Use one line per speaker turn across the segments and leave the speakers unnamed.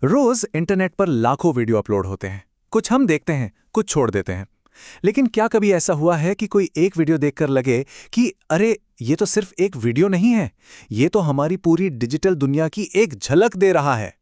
रोज internet पर लाखों video upload होते हैं। कुछ हम देखते हैं, कुछ छोड़ देते हैं। लेकिन क्या कभी ऐसा हुआ है कि कोई एक वीडियो देखकर लगे कि अरे ये तो सिर्फ एक वीडियो नहीं है, ये तो हमारी पूरी डिजिटल दुनिया की एक झलक दे रहा है।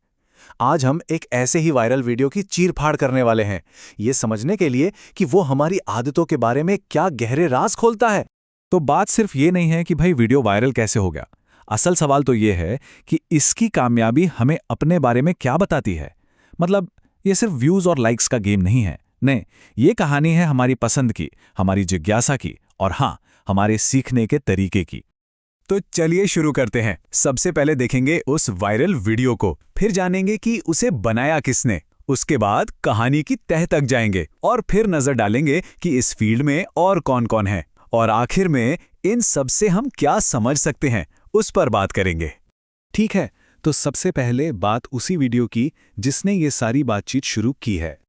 आज हम एक ऐसे ही वायरल वीडियो की चीर-फाड़ करने वाले हैं, ये समझने के लिए कि वो हमारी आदतों के बारे में क्या गहरे राज खोलता है।
तो बात सिर्फ ये नहीं है कि भाई वीडियो वायरल कैसे हो गया। असल सवाल तो ये है कि इसकी कामयाबी हमें अपने बारे में क्या बताती है। मतलब ये सिर्फ व्यूज और लाइक्स का गेम नहीं है। नहीं, ये कहानी है हमारी पसंद की, हमारी जिज्ञासा की और हाँ, हमारे सीखने के तरीके की।
तो चलिए शुरू करते हैं। सबसे पहले देखेंगे उस वायरल वीडियो को, फिर जानेंगे कि उसे बनाया किसने। उसके बाद कहानी की तह तक जाएंगे और फिर नजर डालेंगे कि इस फील्ड में और कौन-कौन है। और आखिर में इन सब से हम क्या समझ सकते हैं, उस पर बात करेंगे।
ठीक है, तो सबसे पहले बात उसी वीडियो की जिसने ये सारी बातचीत शुरू की है।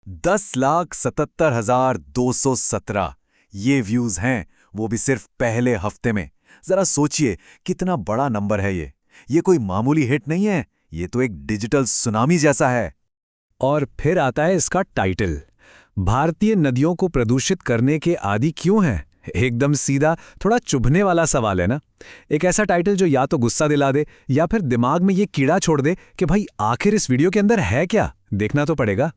10,77,217 ये व्यूज हैं, वो भी सिर्फ पहले हफ्ते में। जरा सोचिए कितना बड़ा नंबर है ये। ये कोई मामूली हिट नहीं है, ये तो एक डिजिटल सुनामी जैसा है।
और फिर आता है इसका टाइटल, भारतीय नदियों को प्रदूषित करने के आदी क्यों हैं? एकदम सीधा, थोड़ा चुभने वाला सवाल है ना। एक ऐसा टाइटल जो या तो गुस्सा दिला दे या फिर दिमाग में ये कीड़ा छोड़ दे कि भाई आखिर इस वीडियो के अंदर है क्या। देखना तो पड़ेगा।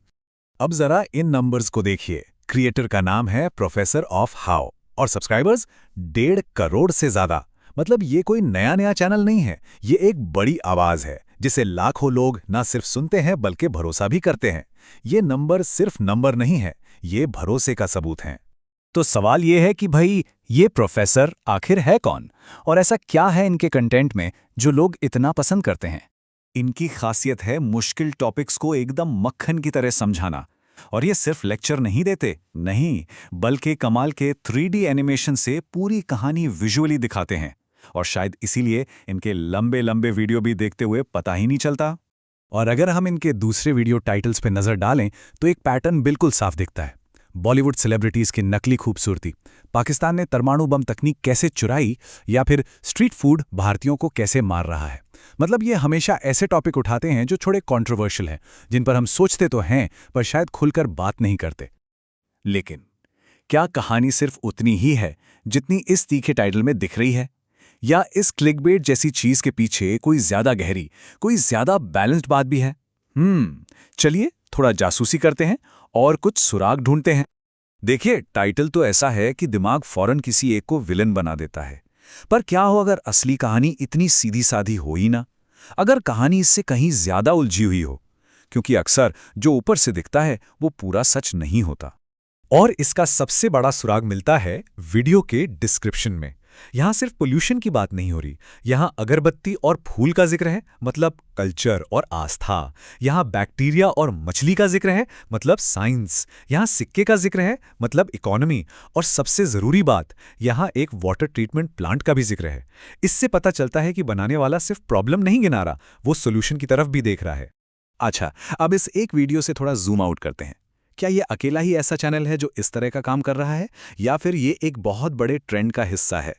अब जरा इन नंबर्स को देखिए। क्रिएटर का नाम है प्रोफेसर ऑफ हाउ और सब्सक्राइबर्स 1.5 करोड़ से ज्यादा। मतलब ये कोई नया चैनल नहीं है, ये एक बड़ी आवाज है जिसे लाखों लोग ना सिर्फ सुनते हैं बल्कि भरोसा भी करते हैं। ये नंबर सिर्फ नंबर नहीं है, ये भरोसे का सबूत है।
तो सवाल ये है कि भाई ये प्रोफेसर आखिर है कौन और ऐसा क्या है इनके कंटेंट में जो लोग इतना पसंद करते हैं।
इनकी खासियत है मुश्किल टॉपिक्स को एकदम मक्खन की तरह समझाना। और ये सिर्फ लेक्चर नहीं देते, नहीं, बल्कि कमाल के 3D एनिमेशन से पूरी कहानी विजुअली दिखाते हैं। और शायद इसीलिए इनके लंबे लंबे वीडियो भी देखते हुए पता ही नहीं चलता।
और अगर हम इनके दूसरे वीडियो टाइटल्स पर नजर डालें तो एक पैटर्न बिल्कुल साफ दिखता है। बॉलीवुड सेलिब्रिटीज की नकली खूबसूरती, पाकिस्तान ने परमाणु बम तकनीक कैसे चुराई, या फिर स्ट्रीट फूड भारतीयों को कैसे मार रहा है। मतलब ये हमेशा ऐसे टॉपिक उठाते हैं जो थोड़े कंट्रोवर्शियल हैं, जिन पर हम सोचते तो हैं पर शायद खुलकर बात नहीं करते।
लेकिन क्या कहानी सिर्फ उतनी ही है जितनी इस तीखे टाइटल में दिख रही है, या इस क्लिकबेट जैसी चीज के पीछे कोई ज्यादा गहरी, कोई ज्यादा बैलेंस्ड बात भी है? चलिए थोड़ा जासूसी करते हैं और कुछ सुराग ढूंढते हैं। देखिए, टाइटल तो ऐसा है कि दिमाग फौरन किसी एक को विलन बना देता है। पर क्या हो अगर असली कहानी इतनी सीधी साधी हो ही ना? अगर कहानी इससे कहीं ज्यादा उलझी हुई हो? क्योंकि अक्सर जो ऊपर से दिखता है वो पूरा सच नहीं होता।
और इसका सबसे बड़ा सुराग मिलता है वीडियो के डिस्क्रिप्शन में। यहां सिर्फ पोल्यूशन की बात नहीं हो रही, यहां अगरबत्ती और फूल का जिक्र है, मतलब कल्चर और आस्था। यहां बैक्टीरिया और मछली का जिक्र है, मतलब साइंस। यहां सिक्के का जिक्र है, मतलब इकोनॉमी। और सबसे जरूरी बात, यहां एक वाटर ट्रीटमेंट प्लांट का भी जिक्र है। इससे पता चलता है कि बनाने वाला सिर्फ प्रॉब्लम नहीं गिना रहा, वो सोल्यूशन की तरफ भी देख रहा है।
अच्छा, अब इस एक वीडियो से थोड़ा जूम आउट करते हैं। क्या ये अकेला ही ऐसा चैनल है जो इस तरह का काम कर रहा है, या फिर ये एक बहुत बड़े ट्रेंड का हिस्सा है?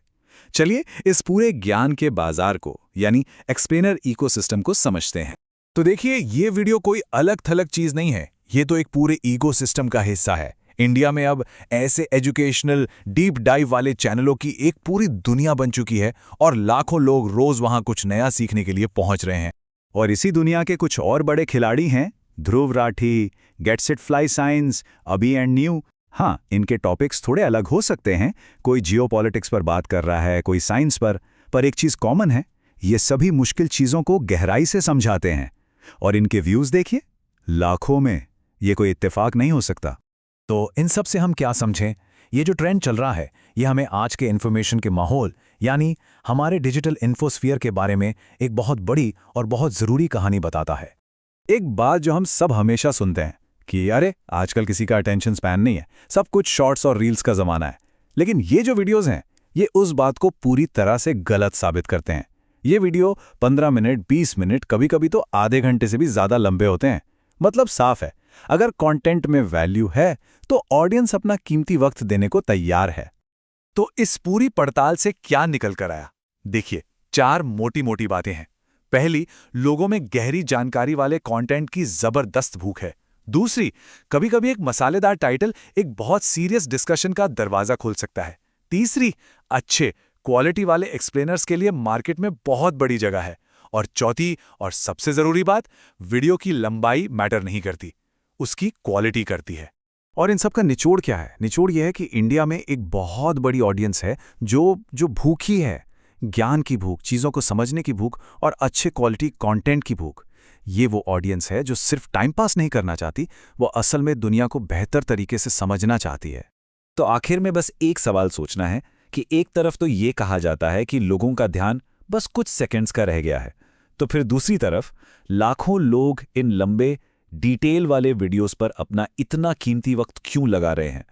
चलिए इस पूरे ज्ञान के बाजार को, यानी एक्सप्लेनर इकोसिस्टम को समझते हैं।
तो देखिए, ये वीडियो कोई अलग थलग चीज नहीं है, ये तो एक पूरे इकोसिस्टम का हिस्सा है। इंडिया में अब ऐसे एजुकेशनल डीप डाइव वाले चैनलों की एक पूरी दुनिया बन चुकी है और लाखों लोग रोज वहां कुछ नया सीखने के लिए पहुंच रहे हैं।
और इसी दुनिया के कुछ और बड़े खिलाड़ी हैं, Dhruv Rathee, gets it fly science, Abhi and Niyu. हाँ, इनके टॉपिक्स थोड़े अलग हो सकते हैं, कोई जियोपॉलिटिक्स पर बात कर रहा है, कोई साइंस पर एक चीज कॉमन है, ये सभी मुश्किल चीजों को गहराई से समझाते हैं। और इनके व्यूज देखिए, लाखों में। ये कोई इत्तेफाक नहीं हो सकता।
तो इन सब से हम क्या समझें? ये जो ट्रेंड चल रहा है, ये हमें आज के इन्फॉर्मेशन के माहौल, यानी हमारे डिजिटल इन्फोस्फीयर के बारे में एक बहुत बड़ी और बहुत जरूरी कहानी बताता है।
एक बात जो हम सब हमेशा सुनते हैं कि अरे आजकल किसी का अटेंशन स्पैन नहीं है, सब कुछ शॉर्ट्स और रील्स का जमाना है। लेकिन ये जो वीडियोस हैं, ये उस बात को पूरी तरह से गलत साबित करते हैं। ये वीडियो 15 मिनट, 20 मिनट, कभी-कभी तो आधे घंटे से भी ज्यादा लंबे होते हैं। मतलब साफ है, अगर कंटेंट में वैल्यू है तो ऑडियंस अपना कीमती वक्त देने को तैयार है।
तो इस पूरी पड़ताल से क्या निकल कर आया? देखिए, 4 मोटी मोटी बातें हैं।
पहली, लोगों में गहरी जानकारी वाले कंटेंट की जबरदस्त भूख है। दूसरी, कभी-कभी एक मसालेदार टाइटल एक बहुत सीरियस डिस्कशन का दरवाजा खोल सकता है। तीसरी, अच्छे क्वालिटी वाले एक्सप्लेनर्स के लिए मार्केट में बहुत बड़ी जगह है। और चौथी और सबसे जरूरी बात, वीडियो की लंबाई मैटर नहीं करती, उसकी क्वालिटी करती है।
और इन सब का निचोड़ क्या है? निचोड़ यह है कि इंडिया में एक बहुत बड़ी ऑडियंस है जो भूखी है, ज्ञान की भूख, चीज़ों को समझने की भूख और अच्छे क्वालिटी कंटेंट की भूख। ये वो ऑडियंस है जो सिर्फ टाइम पास नहीं करना चाहती, वो असल में दुनिया को बेहतर तरीके से समझना चाहती है।
तो आखिर में बस एक सवाल सोचना है कि एक तरफ तो ये कहा जाता है कि लोगों का ध्यान बस कुछ सेकंड्स का रह गया है, तो फिर दूसरी तरफ लाखों लोग इन लंबे डिटेल वाले वीडियोस पर अपना इतना कीमती वक्त क्यों लगा रहे हैं?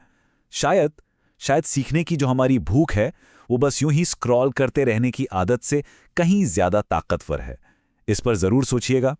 शायद सीखने की जो हमारी भूख है वो बस यूं ही स्क्रॉल करते रहने की आदत से कहीं ज्यादा ताकतवर है। इस पर जरूर सोचिएगा।